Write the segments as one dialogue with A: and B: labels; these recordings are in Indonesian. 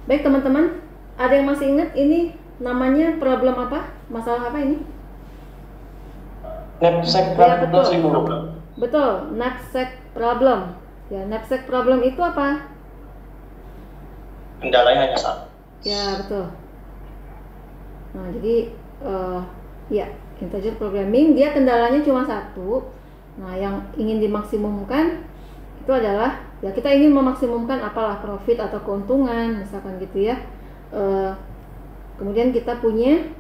A: Baik teman-teman, ada yang masih ingat ini namanya problem apa? Masalah apa ini?
B: Knapsack
A: Ya
B: problem.
A: betul. Betul, knapsack problem. Ya, knapsack problem itu apa?
B: Kendalanya hanya satu.
A: Ya betul. Nah jadi ya integer programming dia kendalanya cuma satu. Nah yang ingin dimaksimumkan itu adalah ya kita ingin memaksimumkan apalah profit atau keuntungan misalkan gitu ya. Kemudian kita punya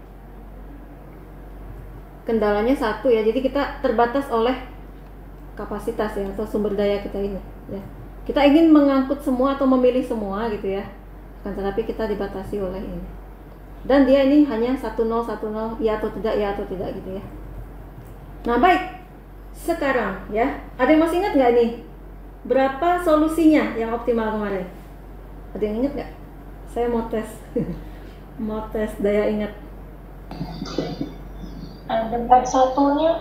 A: kendalanya satu ya, jadi kita terbatas oleh kapasitas ya atau sumber daya kita ini ya. Kita ingin mengangkut semua atau memilih semua gitu ya, akan tetapi kita dibatasi oleh ini. Dan dia ini hanya 1010 ya atau tidak gitu ya. Nah baik, sekarang ya ada yang masih ingat nggak nih berapa solusinya yang optimal kemarin? Ada yang ingat nggak? Saya mau tes mau tes daya ingat.
C: Ada X1-nya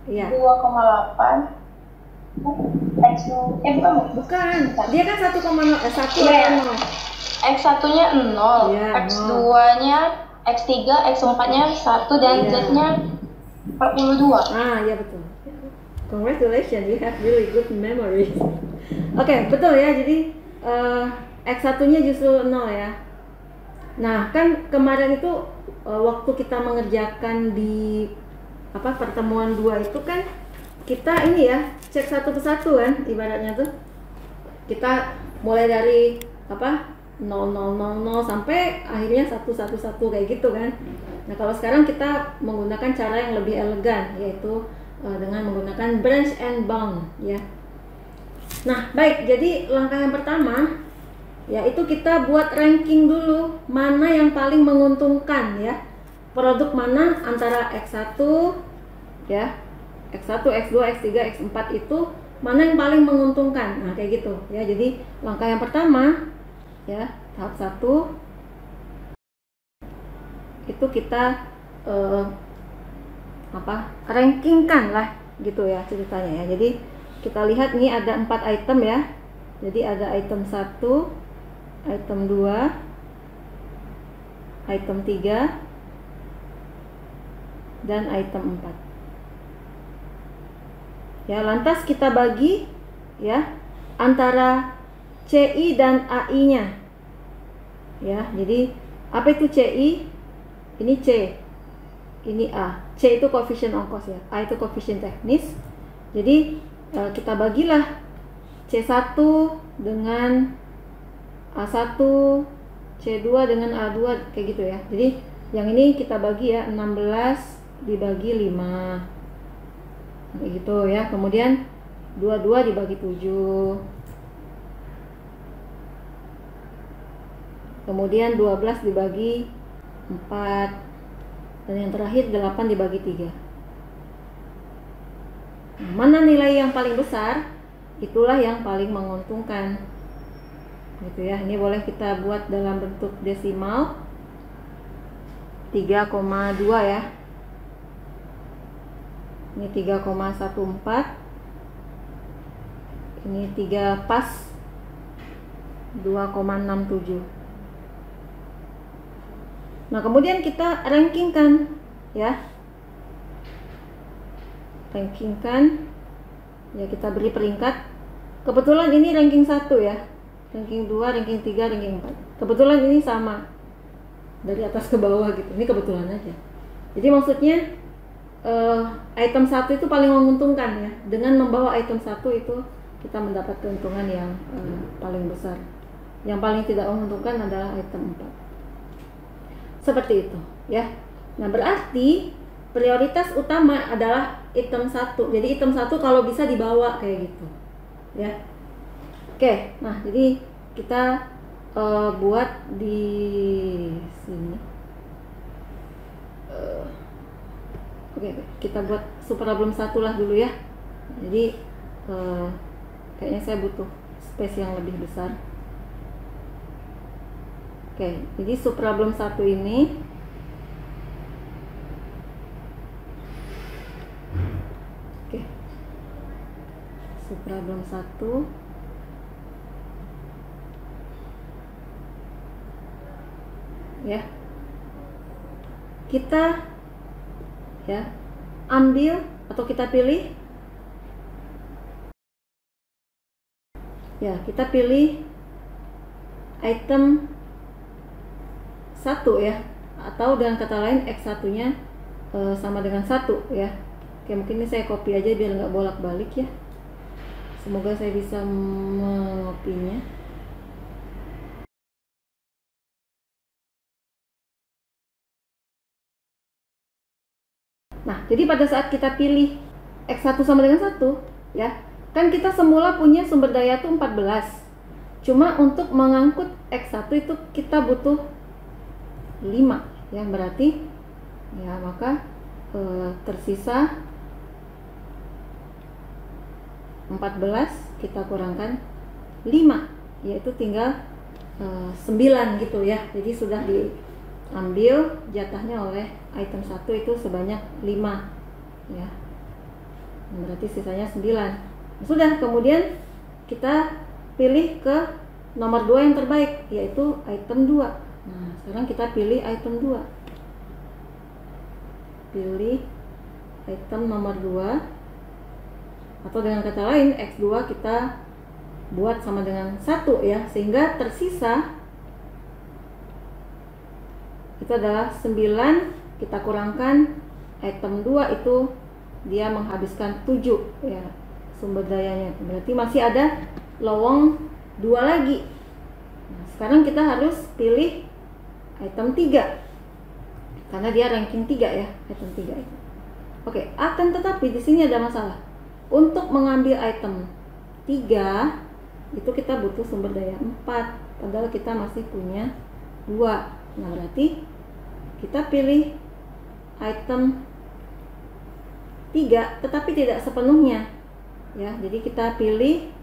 A: Iya.
C: 2,8.
A: Bukan. Dia kan 1,0
C: X1-nya 0,
A: ya,
C: X2-nya, X3, X4-nya 1 dan Z-nya 42.
A: Ya betul. Congratulations, you have really good memory. Oke, betul ya. Jadi X1-nya justru 0 ya. Nah, kan kemarin itu waktu kita mengerjakan di pertemuan 2 itu kan kita ini ya cek satu persatu kan, ibaratnya tuh kita mulai dari 0000 sampai akhirnya 111 kayak gitu kan. Nah kalau sekarang kita menggunakan cara yang lebih elegan, yaitu dengan menggunakan branch and bound ya. Nah baik, jadi langkah yang pertama yaitu kita buat ranking dulu mana yang paling menguntungkan ya, produk mana antara X1 ya, X1, X2, X3, X4 itu mana yang paling menguntungkan. Nah kayak gitu ya. Jadi langkah yang pertama ya, tahap 1 itu kita rankingkan lah gitu ya ceritanya ya. Jadi kita lihat nih ada 4 item ya. Jadi ada item 1, item 2, item 3 dan item 4 ya. Lantas kita bagi ya antara CI dan AI nya ya. Jadi apa itu CI? Ini C, ini A. C itu koefisien ongkos ya, A itu koefisien teknis. Jadi kita bagilah C1 dengan A1, C2 dengan A2 kayak gitu ya. Jadi yang ini kita bagi ya, 16 dibagi 5 kayak gitu ya. Kemudian 22 dibagi 7, kemudian 12 dibagi 4, dan yang terakhir 8 dibagi 3. Mana nilai yang paling besar, itulah yang paling menguntungkan gitu ya. Ini boleh kita buat dalam bentuk desimal 3,2 ya. Ini 3,14, ini 3 pas 2,67. Nah kemudian kita rankingkan ya, ya kita beri peringkat. Kebetulan ini ranking 1 ya, ranking 2, ranking 3, ranking 4. Kebetulan ini sama dari atas ke bawah gitu. Ini kebetulan aja. Jadi maksudnya item 1 itu paling menguntungkan ya. Dengan membawa item 1 itu kita mendapat keuntungan yang paling besar. Yang paling tidak menguntungkan adalah item 4. Seperti itu ya. Nah berarti prioritas utama adalah item 1. Jadi item 1 kalau bisa dibawa kayak gitu ya. Oke, nah jadi kita buat di sini. Oke, kita buat subproblem 1 lah dulu ya. Jadi kayaknya saya butuh space yang lebih besar. Oke, jadi subproblem 1 ini subproblem 1 ya. Kita ya ambil atau kita pilih ya, kita pilih item 1 ya, atau dengan kata lain X1 nya sama dengan 1 ya. Oke, mungkin ini saya copy aja biar nggak bolak-balik ya. Semoga saya bisa mengopinya. Nah, jadi pada saat kita pilih X1 sama dengan 1 ya, kan kita semula punya sumber daya tuh 14. Cuma untuk mengangkut X1 itu kita butuh 5 ya, berarti ya maka tersisa 14 kita kurangkan 5, yaitu tinggal 9 gitu ya. Jadi sudah diambil jatahnya oleh item 1 itu sebanyak 5 ya, berarti sisanya 9. Sudah, kemudian kita pilih ke nomor 2 yang terbaik, yaitu item 2. Nah, sekarang kita pilih item 2. Pilih item nomor 2, atau dengan kata lain X2 kita buat sama dengan 1 ya, sehingga tersisa itu adalah 9. Kita kurangkan item 2 itu dia menghabiskan 7 ya sumber dayanya, berarti masih ada lowong 2 lagi. Nah, sekarang kita harus pilih item 3 karena dia ranking 3 ya, item 3 itu. Oke, akan tetapi di sini ada masalah. Untuk mengambil item 3 itu kita butuh sumber daya 4, padahal kita masih punya 2. Nah, berarti kita pilih item 3 tetapi tidak sepenuhnya ya. Jadi kita pilih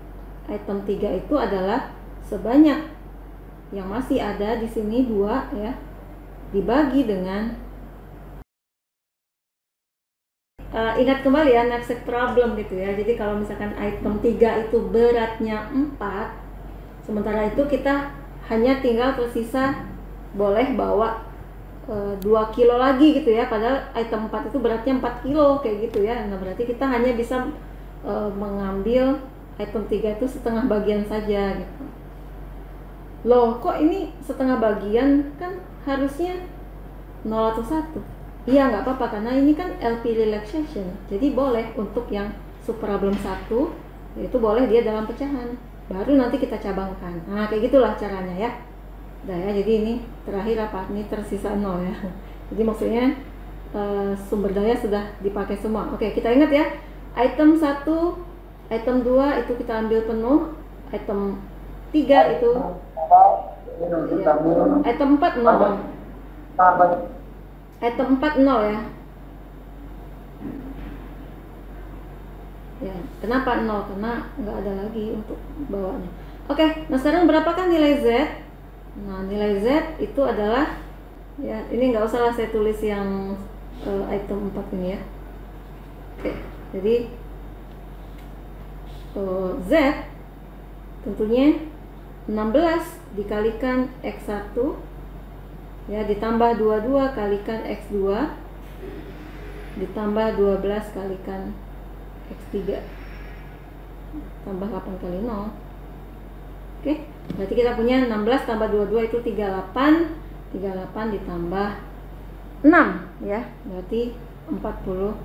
A: item 3 itu adalah sebanyak yang masih ada di sini 2 ya, dibagi dengan ingat kembali ya next problem gitu ya. Jadi kalau misalkan item 3 itu beratnya 4, sementara itu kita hanya tinggal tersisa boleh bawa 2 kilo lagi gitu ya, padahal item 4 itu beratnya 4 kilo kayak gitu ya. Nah, berarti kita hanya bisa mengambil item 3 itu setengah bagian saja gitu. Loh, kok ini setengah bagian? Kan harusnya 0 atau 1. Iya, nggak apa-apa karena ini kan LP relaxation. Jadi boleh untuk yang subproblem 1 itu boleh dia dalam pecahan. Baru nanti kita cabangkan. Nah, kayak gitulah caranya ya. Nah ya, jadi ini terakhir apa? Ini tersisa 0 ya. Jadi maksudnya sumber daya sudah dipakai semua. Oke, kita ingat ya. Item 1, item 2 itu kita ambil penuh. Item 3 itu ya. Item 4 0. Item 4 0 ya. Ya, kenapa 0? Karena nggak ada lagi untuk bawanya. Oke, nah sekarang berapakah nilai Z? Nah, nilai Z itu adalah ya, ini nggak usah lah saya tulis yang item 4 ini ya. Oke, jadi Z tentunya 16 dikalikan X1 ya, ditambah 22 kalikan X2 ditambah 12 kalikan X3 tambah 8 kali 0. Oke, berarti kita punya 16 tambah 22 itu 38. 38 ditambah 6 ya, berarti 44.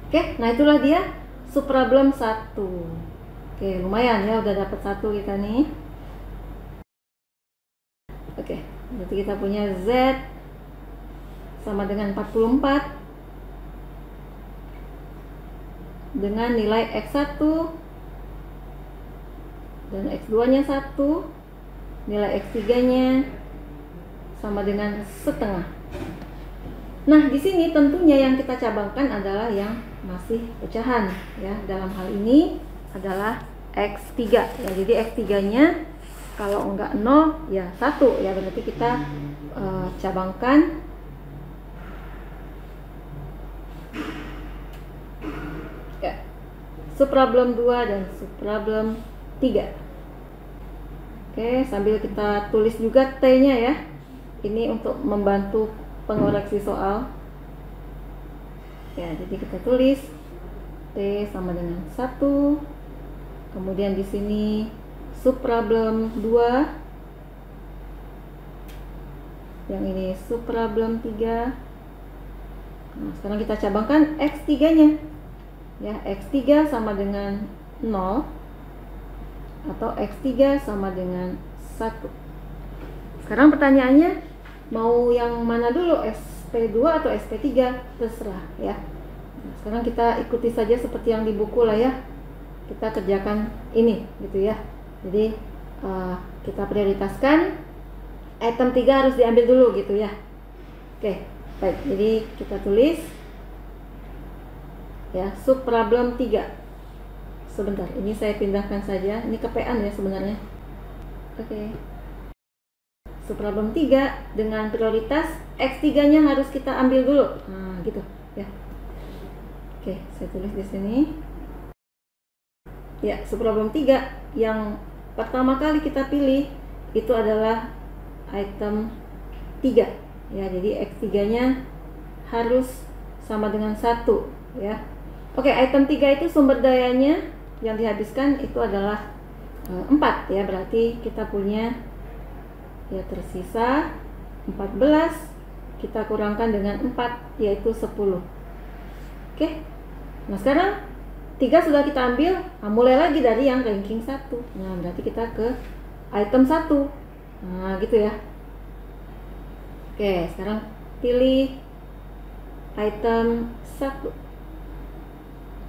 A: Oke, nah itulah dia subproblem 1. Oke, lumayan ya, udah dapat 1 kita nih. Oke, berarti kita punya Z sama dengan 44 dengan nilai X1 dan X2 nya 1, nilai X3 nya sama dengan setengah. Nah, di sini tentunya yang kita cabangkan adalah yang masih pecahan ya. Dalam hal ini adalah X3 ya. Jadi X3 nya kalau enggak 0 ya 1 ya, berarti kita cabangkan ya, subproblem 2 dan subproblem 3. Oke, sambil kita tulis juga T-nya ya. Ini untuk membantu pengoreksi soal. Ya, jadi kita tulis T sama dengan 1. Kemudian di sini subproblem 2. Yang ini subproblem 3. Nah, sekarang kita cabangkan X3-nya. Ya, X3 sama dengan 0 atau X3 sama dengan 1. Sekarang pertanyaannya, mau yang mana dulu, SP2 atau SP3? Terserah ya. Nah, sekarang kita ikuti saja seperti yang di buku lah ya. Kita kerjakan ini gitu ya. Jadi kita prioritaskan item 3 harus diambil dulu gitu ya. Oke, baik. Jadi kita tulis ya, subproblem 3. Sebentar, ini saya pindahkan saja. Ini kepean ya sebenarnya. Oke. Subproblem 3 dengan prioritas X3-nya harus kita ambil dulu. Nah, gitu ya. Oke, saya tulis di sini. Ya, subproblem 3 yang pertama kali kita pilih itu adalah item 3. Ya, jadi X3-nya harus sama dengan 1 ya. Oke, item 3 itu sumber dayanya yang dihabiskan itu adalah 4 ya, berarti kita punya ya tersisa 14, kita kurangkan dengan 4 yaitu 10. Oke, nah sekarang 3 sudah kita ambil, nah mulai lagi dari yang ranking 1. Nah berarti kita ke item 1. Nah gitu ya. Oke, sekarang pilih item 1.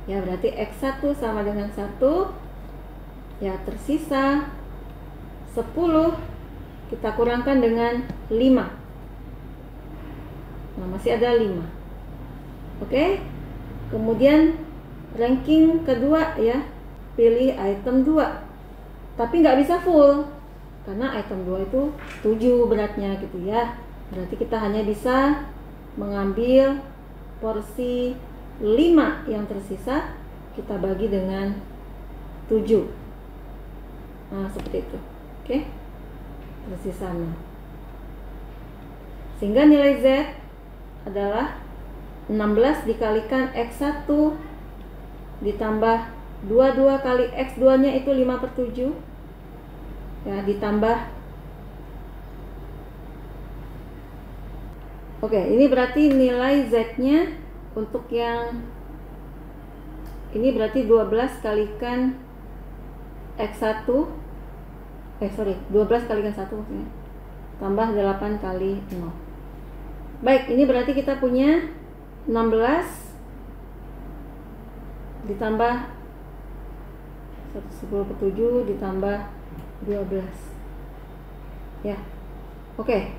A: Ya berarti X1 sama dengan 1. Ya tersisa 10, kita kurangkan dengan 5. Nah masih ada 5. Oke, kemudian ranking kedua ya, pilih item 2. Tapi nggak bisa full karena item 2 itu 7 beratnya gitu ya. Berarti kita hanya bisa mengambil porsi 5 yang tersisa, kita bagi dengan 7. Nah seperti itu. Oke, tersisa 6. Sehingga nilai Z adalah 16 dikalikan X1 ditambah 22 kali X2 nya itu 5/7 ya, ditambah. Oke, ini berarti nilai Z nya untuk yang ini berarti 12 kalikan X1 12 kalikan 1 maksudnya, tambah 8 kali 0. Baik, ini berarti kita punya 16 ditambah 110/7 ditambah 12 ya. Oke,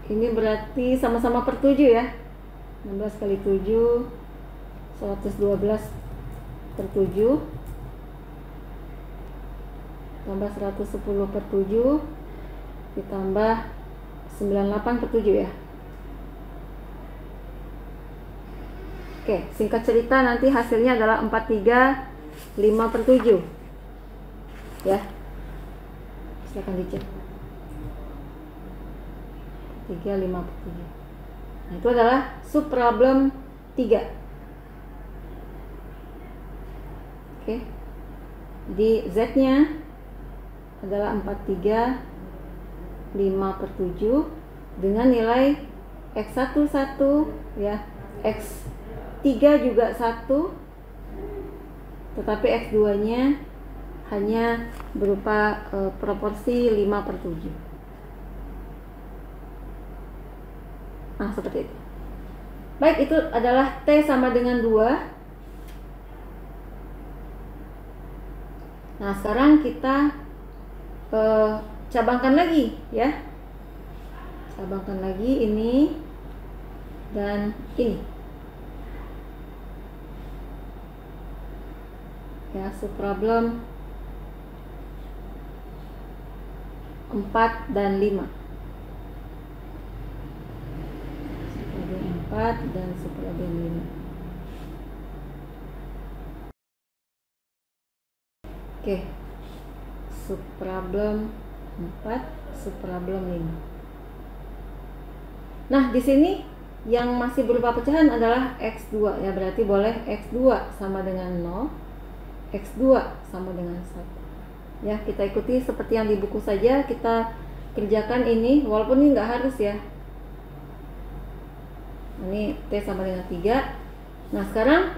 A: ini berarti sama-sama per 7 ya. 16 kali 7 112/7 tambah 110/7 ditambah 98/7 ya. Oke, singkat cerita nanti hasilnya adalah 435/7 ya. Silakan dicek. 3,5/7. Nah, itu adalah subproblem 3. Oke. Jadi Z-nya adalah 435/7 dengan nilai X1 1 ya, X3 juga 1, tetapi X2-nya hanya berupa proporsi 5/7. Nah, seperti itu. Baik, itu adalah T sama dengan 2. Nah, sekarang kita cabangkan lagi ya. Cabangkan lagi ini dan ini. Ya, subproblem 4 dan 5. Subproblem 4 dan subproblem 5. Oke. Subproblem 4 suprablem 5. Nah, di sini yang masih berupa pecahan adalah X2 ya, berarti boleh X2 sama dengan 0, X2 sama dengan 1. Ya, kita ikuti seperti yang di buku saja, kita kerjakan ini, walaupun ini nggak harus ya. Ini T sama dengan 3. Nah, sekarang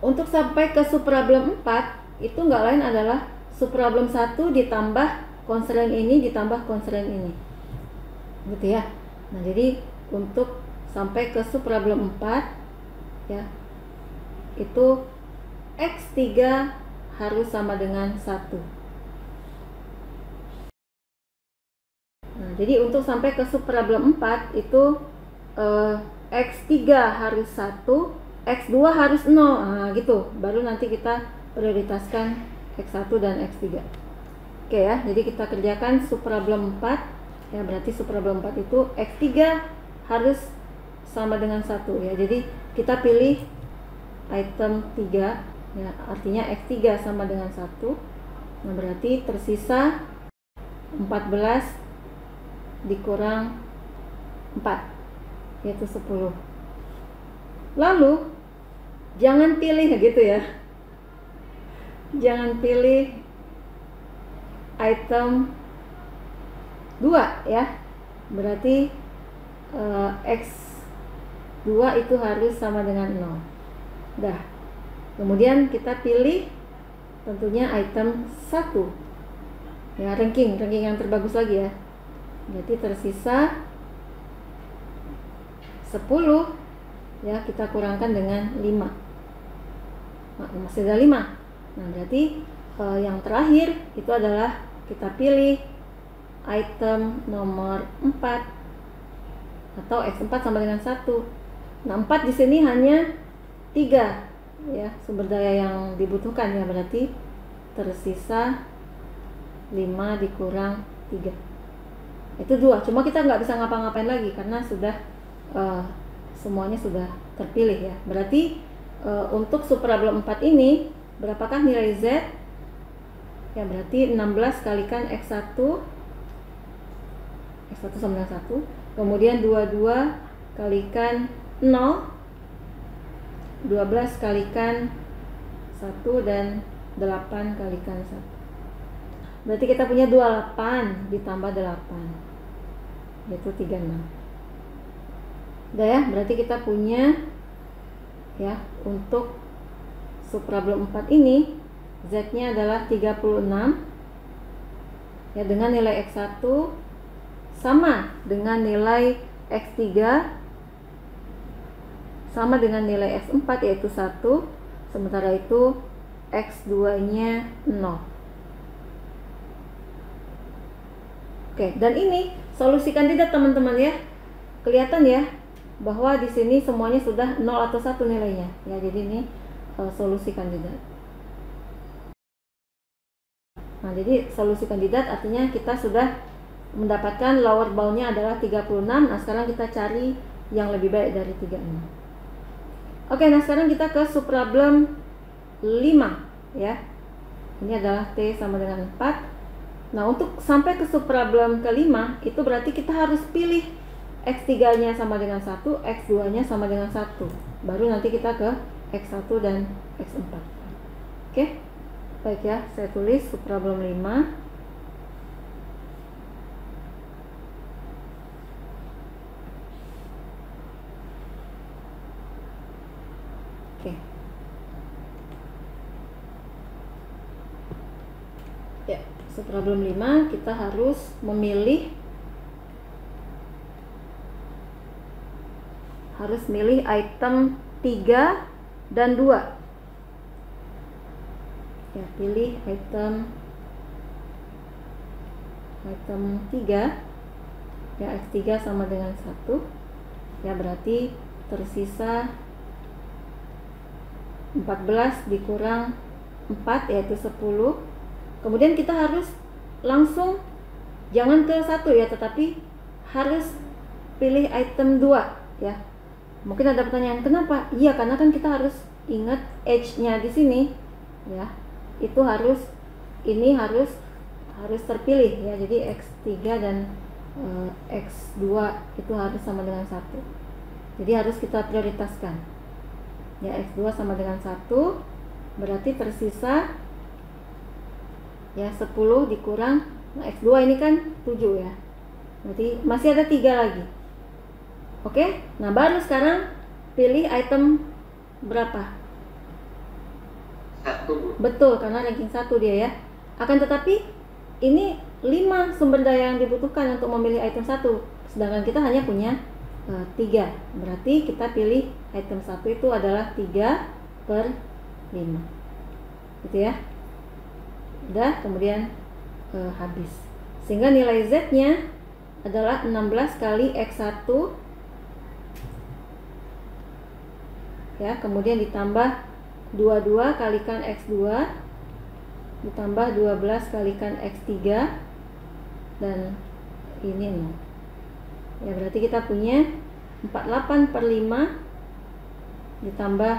A: untuk sampai ke suprablem 4 itu nggak lain adalah suprablem 1 ditambah konstran ini ditambah konstran ini, gitu ya. Nah, jadi untuk sampai ke suprablem 4 ya, itu X3 harus sama dengan 1. Nah, jadi untuk sampai ke suprablem 4 itu X3 harus 1, X2 harus 0. Nah, gitu. Baru nanti kita prioritaskan X1 dan X3. Oke ya, jadi kita kerjakan suprablem 4. Ya, berarti suprablem 4 itu X3 harus sama dengan 1 ya. Jadi kita pilih item 3 ya, artinya X3 sama dengan 1. Nah, berarti tersisa 14 dikurang 4 yaitu 10. Lalu jangan pilih gitu ya. Jangan pilih item 2 ya. Berarti X2 itu harus sama dengan 0. Dah. Kemudian kita pilih tentunya item 1. Ya, ranking yang terbagus lagi ya. Jadi tersisa 10 ya, kita kurangkan dengan 5. Nah, masih ada 5. Nah, berarti yang terakhir itu adalah kita pilih item nomor 4 atau X4 sama dengan 1. Nah, 4 di sini hanya 3 ya, sumber daya yang dibutuhkan ya, berarti tersisa 5 dikurang 3 itu 2. Cuma kita nggak bisa ngapa-ngapain lagi karena sudah semuanya sudah terpilih ya. Berarti untuk suprablem 4 ini berapakah nilai Z? Ya, berarti 16 kalikan X1 sama dengan 1, kemudian 22 kalikan 0, 12 kalikan 1, dan 8 kalikan 1. Berarti kita punya 28 ditambah 8 yaitu 36. Udah ya, berarti kita punya ya untuk suprablem 4 ini Z-nya adalah 36 ya, dengan nilai X1 sama dengan nilai X3 sama dengan nilai X4 yaitu 1, sementara itu X2-nya 0. Oke, dan ini solusi kandidat teman-teman ya. Kelihatan ya bahwa di sini semuanya sudah 0 atau 1 nilainya ya. Jadi ini solusi kandidat. Nah, jadi solusi kandidat artinya kita sudah mendapatkan lower bound-nya adalah 36. Nah, sekarang kita cari yang lebih baik dari 36. Oke, nah sekarang kita ke suprablem 5 ya. Ini adalah T sama dengan 4. Nah, untuk sampai ke suprablem ke-5 itu berarti kita harus pilih X3-nya sama dengan 1, X2-nya sama dengan 1. Baru nanti kita ke X1 dan X4. Oke. Baik ya, saya tulis suprablem 5. Oke. Ya, suprablem 5 kita harus milih item 3 dan 2. Ya, pilih item 3 ya, X3 sama dengan 1 ya, berarti tersisa 14 dikurang 4 yaitu 10. Kemudian kita harus langsung jangan ke 1 ya, tetapi harus pilih item 2 ya. Mungkin ada pertanyaan, kenapa? Iya, karena kan kita harus ingat edge-nya di sini ya. Itu harus harus terpilih ya. Jadi X3 dan X2 itu harus sama dengan 1. Jadi harus kita prioritaskan. Ya, X2 sama dengan 1, berarti tersisa ya 10 dikurang, nah X2 ini kan 7 ya. Berarti masih ada 3 lagi. Oke, nah baru sekarang pilih item berapa?
B: 1, Bu.
A: Betul, karena ranking 1 dia ya. Akan tetapi ini 5 sumber daya yang dibutuhkan untuk memilih item 1, sedangkan kita hanya punya 3. Berarti kita pilih item 1 itu adalah 3/5. Gitu ya. Udah, kemudian habis. Sehingga nilai Z-nya adalah 16 kali X1 ya, kemudian ditambah 22 kalikan X2 ditambah 12 kalikan X3 dan ini 0. Ya, berarti kita punya 48/5 ditambah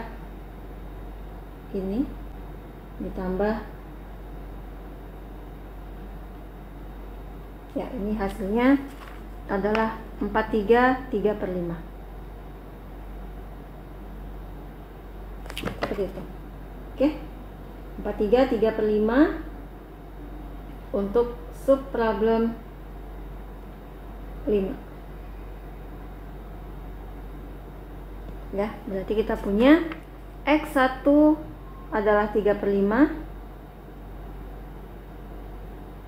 A: ini ditambah ya, ini hasilnya adalah 43 3/5. Seperti itu. Oke. 43 3/5 untuk sub problem 5. Ya, berarti kita punya X1 adalah 3/5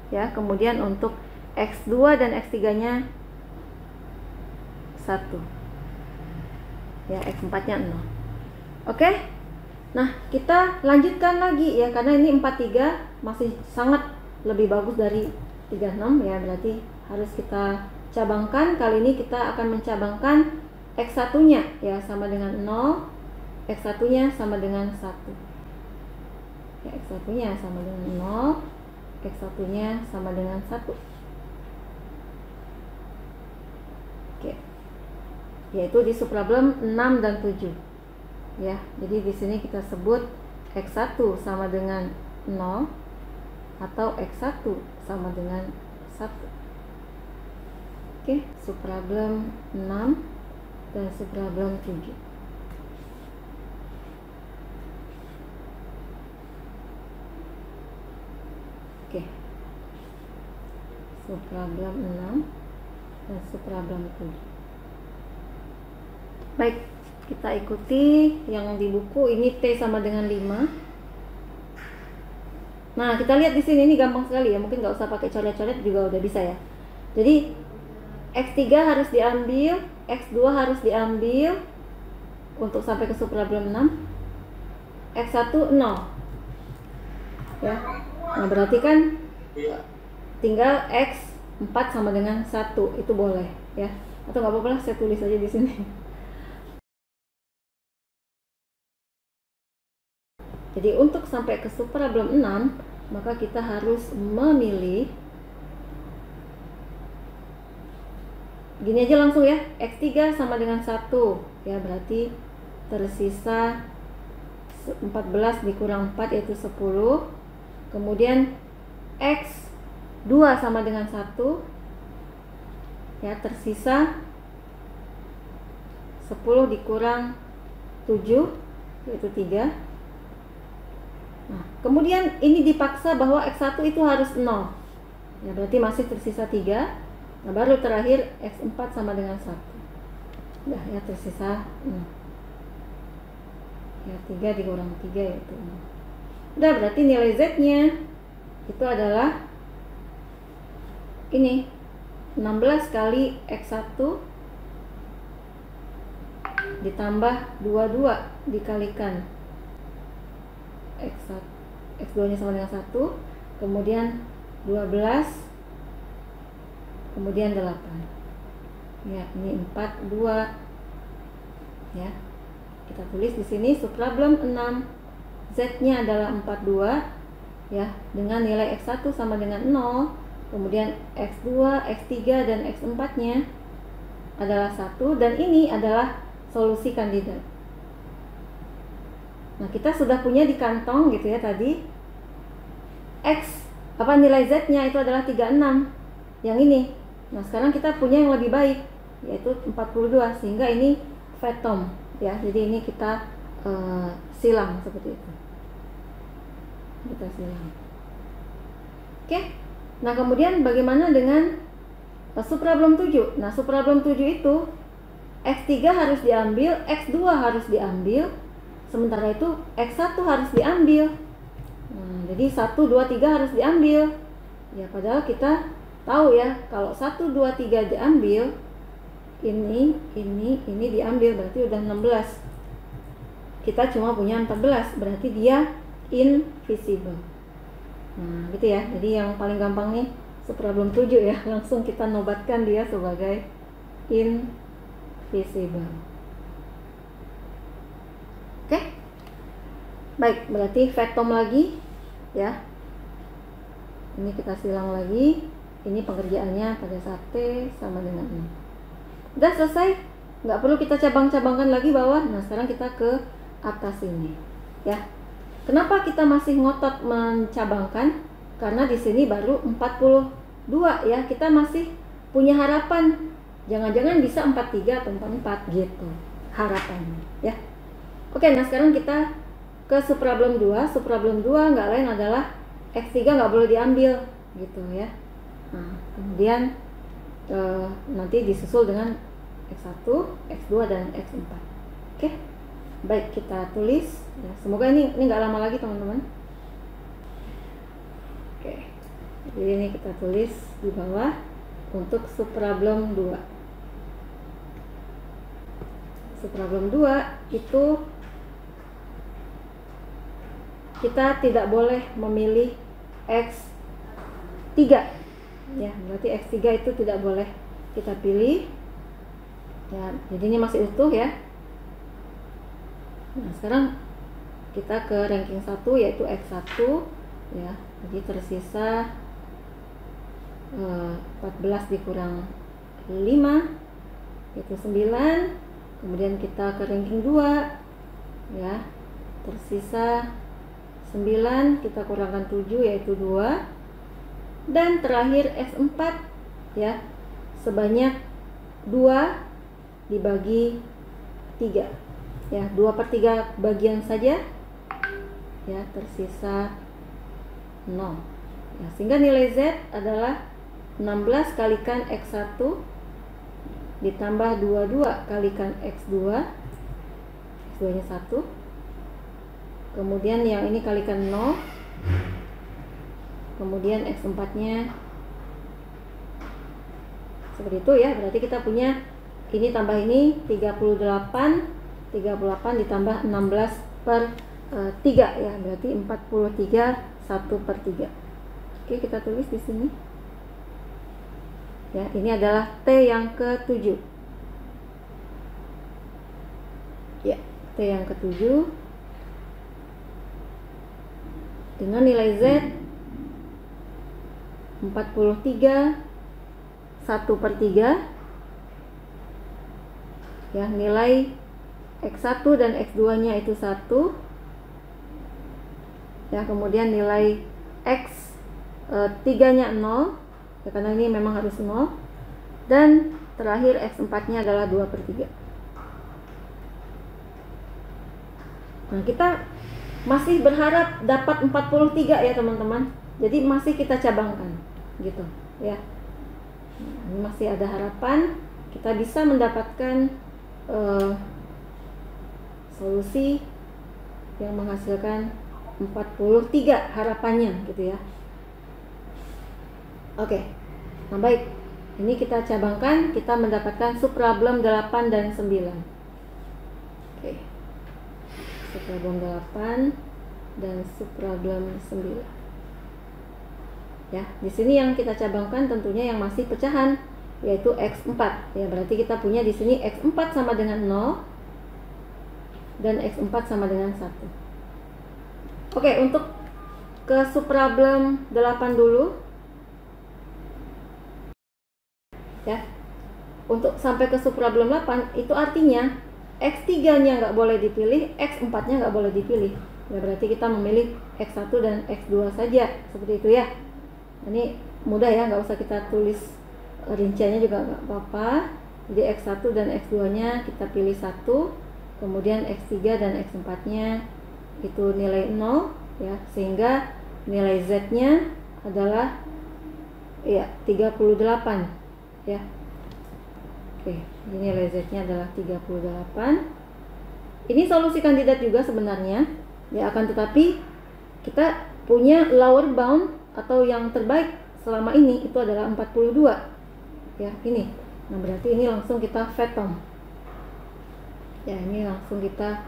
A: ya, kemudian untuk X2 dan X3 nya 1 ya, X4 nya 0. Oke, nah kita lanjutkan lagi ya, karena ini 43 masih sangat lebih bagus dari 36 ya, berarti harus kita cabangkan. Kali ini kita akan mencabangkan X1 nya ya sama dengan 0, X1 nya sama dengan 1 ya, X1 nya sama dengan 0, X1 nya sama dengan 1. Oke, yaitu di subproblem 6 dan 7 ya. Jadi di sini kita sebut X1 sama dengan 0 atau X1 sama dengan 1. Oke, subproblem 6 dan subproblem 7. Oke, subproblem 6 dan subproblem 7. Baik, kita ikuti yang di buku. Ini T sama dengan 5. Nah, kita lihat di sini, ini gampang sekali ya, mungkin nggak usah pakai coret-coret juga udah bisa ya. Jadi X3 harus diambil, X2 harus diambil untuk sampai ke subproblem 6. X1 0 ya. Nah, berarti kan tinggal X4 sama dengan 1, itu boleh ya. Atau nggak apa-apa lah, saya tulis aja di sini. Jadi untuk sampai ke subproblem 6, maka kita harus memilih gini aja langsung ya, X3 sama dengan 1 ya, berarti tersisa 14 dikurang 4 yaitu 10. Kemudian X2 sama dengan 1 ya, tersisa 10 dikurang 7 yaitu 3. Nah, kemudian ini dipaksa bahwa X1 itu harus 0 ya, berarti masih tersisa 3. Nah, baru terakhir X4 sama dengan 1. Udah ya, tersisa 0. Ya, 3 dikurang 3 yaitu 0. Udah, berarti nilai Z-nya itu adalah ini 16 kali X1 ditambah 22 dikalikan X1, X2 nya sama dengan 1, kemudian 12, kemudian 8 ya, ini 42 ya. Kita tulis di sini subproblem 6, Z-nya adalah 42 ya, dengan nilai X1 sama dengan 0, kemudian X2, X3 dan X4 nya adalah 1, dan ini adalah solusi kandidat. Nah, kita sudah punya di kantong gitu ya tadi nilai Z-nya itu adalah 36. Yang ini. Nah, sekarang kita punya yang lebih baik, yaitu 42, sehingga ini Fathom ya. Jadi ini kita silang seperti itu. Kita silang. Oke. Nah, kemudian bagaimana dengan suprablem 7? Nah, suprablem 7 itu X3 harus diambil, X2 harus diambil, sementara itu X1 harus diambil. Nah, jadi 1, 2, 3 harus diambil. Ya, padahal kita tahu ya, kalau 1, 2, 3 diambil, ini diambil, berarti udah 16. Kita cuma punya 14, berarti dia invisible. Nah, gitu ya. Jadi yang paling gampang nih suprablem 7 ya, langsung kita nobatkan dia sebagai invisible. Oke. Baik, berarti Fathom lagi ya. Ini kita silang lagi. Ini pengerjaannya pada saat T sama dengan ini. Udah selesai, nggak perlu kita cabang-cabangkan lagi bawah. Nah, sekarang kita ke atas ini ya. Kenapa kita masih ngotot mencabangkan? Karena di sini baru 42 ya. Kita masih punya harapan, jangan-jangan bisa 43 atau 44 gitu harapannya ya. Oke, nah sekarang kita ke suprablem 2. Suprablem 2 nggak lain adalah X3 nggak boleh diambil gitu ya. Nah, kemudian nanti disusul dengan X1, X2 dan X4. Oke. Baik, kita tulis ya. Semoga ini nggak lama lagi teman-teman. Oke. Jadi ini kita tulis di bawah untuk suprablem 2. Suprablem 2 itu kita tidak boleh memilih X3 ya, berarti X3 itu tidak boleh kita pilih ya. Jadi ini masih utuh ya. Nah, sekarang kita ke ranking 1 yaitu X1 ya. Jadi tersisa 14 dikurang 5 yaitu 9. Kemudian kita ke ranking 2 ya. Tersisa 9, kita kurangkan 7 yaitu 2. Dan terakhir X4 ya, sebanyak 2 dibagi 3 ya, 2/3 bagian saja ya, tersisa 0 ya, sehingga nilai Z adalah 16 kalikan X1 ditambah 22 kalikan X2. X2 nya 1, kemudian yang ini kalikan 0, kemudian X4 nya seperti itu ya. Berarti kita punya ini tambah ini 38 ditambah 16/3 ya, berarti 43 1/3. Oke, kita tulis di sini ya. Ini adalah T yang ke-7 ya, T yang ke-7 dengan nilai Z 43 1/3 ya. Nilai X1 dan X2 nya itu 1 ya, kemudian nilai X3 nya 0 ya, karena ini memang harus 0, dan terakhir X4 nya adalah 2/3. Nah, kita masih berharap dapat 43 ya teman-teman, jadi masih kita cabangkan gitu ya. Ini masih ada harapan kita bisa mendapatkan solusi yang menghasilkan 43 harapannya gitu ya. Oke. Nah, baik. Ini kita cabangkan, kita mendapatkan suprablem 8 dan 9. Oke. Suprablem 8 dan suprablem 9. Ya, di sini yang kita cabangkan tentunya yang masih pecahan, yaitu X4 ya. Berarti kita punya di sini X4 sama dengan 0 dan X4 sama dengan 1. Oke, untuk ke suprablem 8 dulu ya. Untuk sampai ke suprablem 8 itu artinya X3 nya nggak boleh dipilih, X4 nya nggak boleh dipilih ya. Berarti kita memilih X1 dan X2 saja, seperti itu ya. Ini mudah ya, nggak usah kita tulis rinciannya juga nggak apa-apa. Jadi X1 dan X2 nya kita pilih 1, kemudian X3 dan X4 nya itu nilai 0 ya, sehingga nilai Z nya adalah ya 38 ya. Oke, ini nilai Z nya adalah 38. Ini solusi kandidat juga sebenarnya ya, akan tetapi kita punya lower bound atau yang terbaik selama ini itu adalah 42 ya, ini. Nah, berarti ini langsung kita fathom ya, ini langsung kita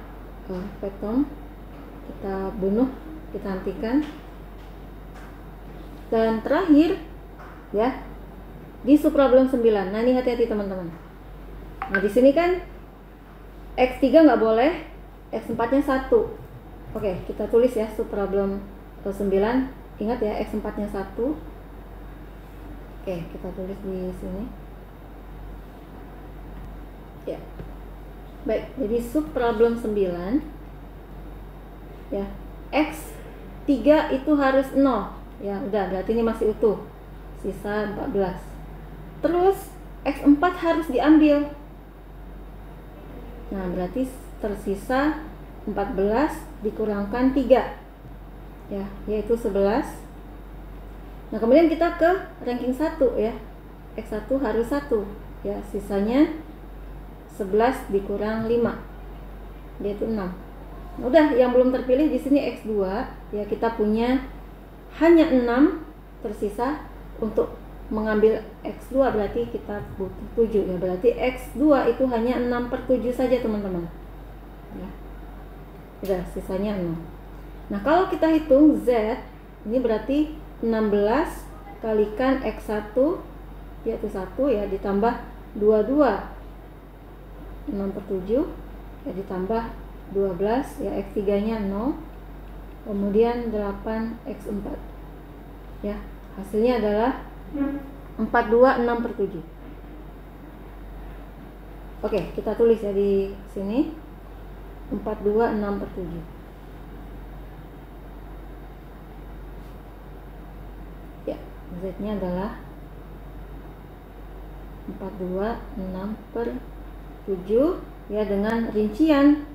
A: fathom, kita bunuh, kita hentikan. Dan terakhir ya, di subproblem 9. Nah, ini hati-hati teman-teman. Nah, di sini kan X3 nggak boleh, X4 nya 1. Oke, kita tulis ya subproblem 9. Ingat ya, X4 nya 1. Oke, kita tulis di sini ya. Baik, jadi subproblem 9 ya, X3 itu harus 0 ya, udah berarti ini masih utuh, sisa 14. Terus X4 harus diambil. Nah, berarti tersisa 14 dikurangkan 3 ya, yaitu 11. Nah, kemudian kita ke ranking 1 ya. X1 harus 1 ya, sisanya 11 dikurang 5 yaitu 6. Nah, udah, yang belum terpilih di sini X2 ya, kita punya hanya 6 tersisa. Untuk mengambil X2 berarti kita butuh 7 ya, berarti X2 itu hanya 6/7 saja teman-teman ya. Udah, sisanya 0. Nah, kalau kita hitung Z ini berarti 16 kalikan X1 yaitu 1 ya, ditambah 22 6/7 ya, ditambah 12 ya, X3 nya 0, kemudian 8 X4 ya, hasilnya adalah 42 6/7. Oke, kita tulis ya di sini 42 6/7. Ya, Z nya adalah 42 6/7 ya, dengan rincian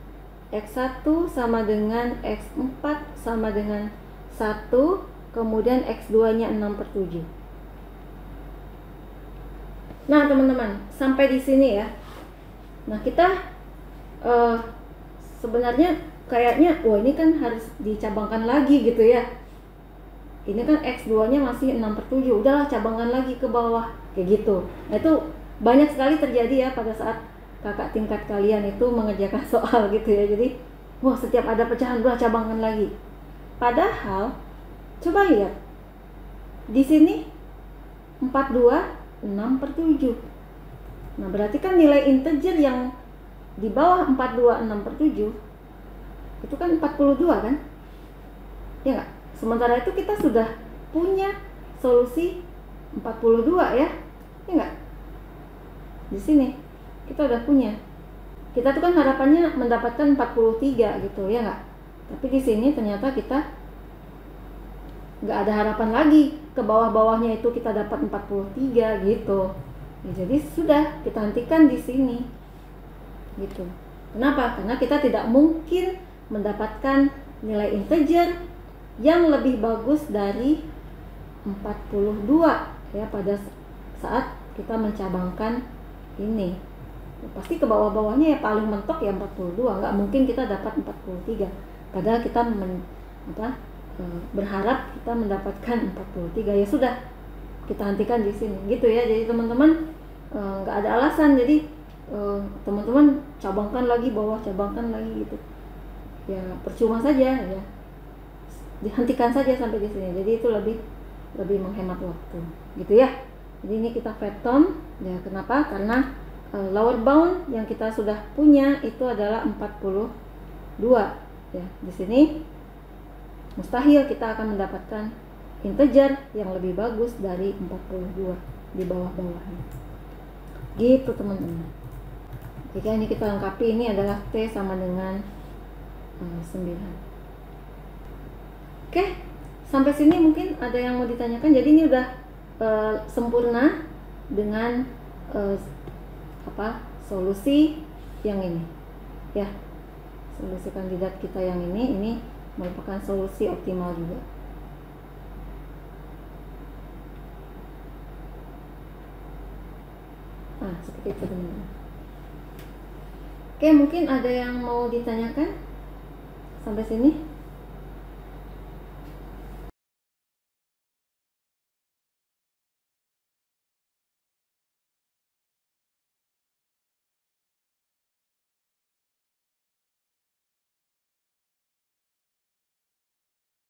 A: X1 sama dengan X4 sama dengan 1, kemudian X2 nya 6/7. Nah, teman-teman, sampai di sini ya. Nah, kita sebenarnya kayaknya wah, ini kan harus dicabangkan lagi gitu ya. Ini kan X2 nya masih 6/7, udahlah cabangkan lagi ke bawah kayak gitu. Nah, itu banyak sekali terjadi ya pada saat kakak tingkat kalian itu mengerjakan soal gitu ya. Jadi wah, setiap ada pecahan udah cabangkan lagi. Padahal coba lihat di sini 42 6/7. Nah, berarti kan nilai integer yang di bawah 42 6/7 itu kan 42 kan ya nggak? Sementara itu kita sudah punya solusi 42 ya nggak? Di sini kita udah punya. Kita tuh kan harapannya mendapatkan 43 gitu ya nggak? Tapi di sini ternyata kita nggak ada harapan lagi, ke bawah-bawahnya itu kita dapat 43 gitu ya, jadi sudah kita hentikan di sini gitu. Kenapa? Karena kita tidak mungkin mendapatkan nilai integer yang lebih bagus dari 42 ya pada saat kita mencabangkan ini. Pasti ke bawah-bawahnya ya paling mentok ya 42, nggak mungkin kita dapat 43 padahal kita berharap kita mendapatkan 43. Ya sudah, kita hentikan di sini gitu ya. Jadi teman-teman nggak ada alasan, jadi teman-teman cabangkan lagi bawah, cabangkan lagi gitu ya, percuma saja ya, dihentikan saja sampai di sini. Jadi itu lebih menghemat waktu gitu ya. Jadi ini kita fathom ya. Kenapa? Karena lower bound yang kita sudah punya itu adalah 42 ya. Di sini mustahil kita akan mendapatkan integer yang lebih bagus dari 42 di bawah-bawahnya. Gitu teman-teman. Jika ini kita lengkapi, ini adalah T sama dengan 9. Oke, sampai sini mungkin ada yang mau ditanyakan. Jadi ini udah sempurna dengan solusi yang ini ya, solusi kandidat kita yang ini merupakan solusi optimal juga. Seperti itu teman-teman. Oke, mungkin ada yang mau ditanyakan sampai sini.